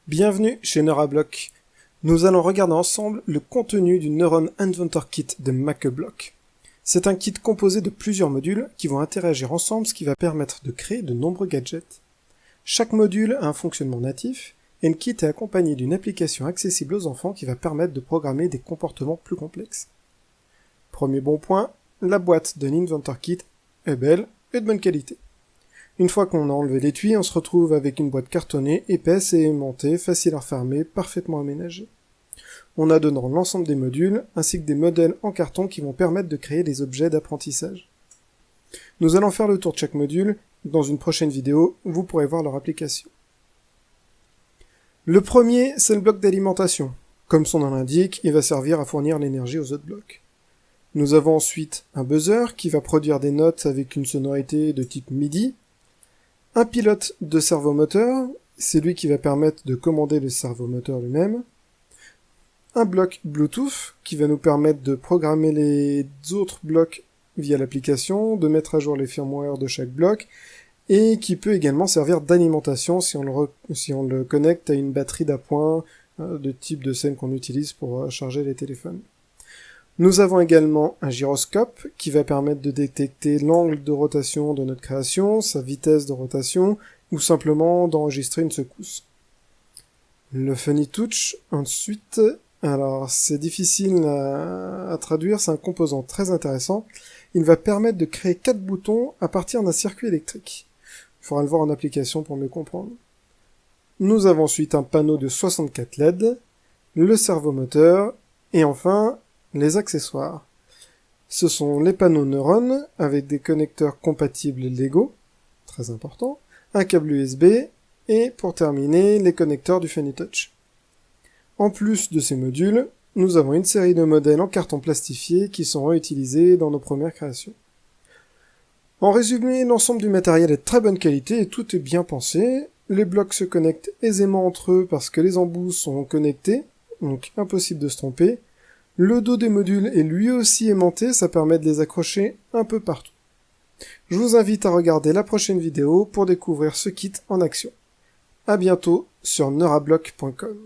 Bienvenue chez NeuraBlock. Nous allons regarder ensemble le contenu du Neuron Inventor Kit de MakeBlock. C'est un kit composé de plusieurs modules qui vont interagir ensemble, ce qui va permettre de créer de nombreux gadgets. Chaque module a un fonctionnement natif, et le kit est accompagné d'une application accessible aux enfants qui va permettre de programmer des comportements plus complexes. Premier bon point, la boîte de l'Inventor Kit est belle et de bonne qualité. Une fois qu'on a enlevé l'étui, on se retrouve avec une boîte cartonnée, épaisse et aimantée, facile à refermer, parfaitement aménagée. On a dedans l'ensemble des modules, ainsi que des modèles en carton qui vont permettre de créer des objets d'apprentissage. Nous allons faire le tour de chaque module. Dans une prochaine vidéo, vous pourrez voir leur application. Le premier, c'est le bloc d'alimentation. Comme son nom l'indique, il va servir à fournir l'énergie aux autres blocs. Nous avons ensuite un buzzer qui va produire des notes avec une sonorité de type MIDI. Un pilote de servomoteur, c'est lui qui va permettre de commander le servomoteur lui-même. Un bloc Bluetooth qui va nous permettre de programmer les autres blocs via l'application, de mettre à jour les firmware de chaque bloc, et qui peut également servir d'alimentation si on le connecte à une batterie d'appoint de type de scène qu'on utilise pour charger les téléphones. Nous avons également un gyroscope qui va permettre de détecter l'angle de rotation de notre création, sa vitesse de rotation, ou simplement d'enregistrer une secousse. Le Funny Touch, ensuite, alors c'est difficile à traduire, c'est un composant très intéressant. Il va permettre de créer 4 boutons à partir d'un circuit électrique. Il faudra le voir en application pour mieux comprendre. Nous avons ensuite un panneau de 64 LED, le servomoteur, et enfin, les accessoires. Ce sont les panneaux neurones avec des connecteurs compatibles Lego, très important, un câble USB et pour terminer les connecteurs du Funny Touch. En plus de ces modules, nous avons une série de modèles en carton plastifié qui sont réutilisés dans nos premières créations. En résumé, l'ensemble du matériel est de très bonne qualité et tout est bien pensé. Les blocs se connectent aisément entre eux parce que les embouts sont connectés, donc impossible de se tromper. Le dos des modules est lui aussi aimanté, ça permet de les accrocher un peu partout. Je vous invite à regarder la prochaine vidéo pour découvrir ce kit en action. À bientôt sur neurablock.com.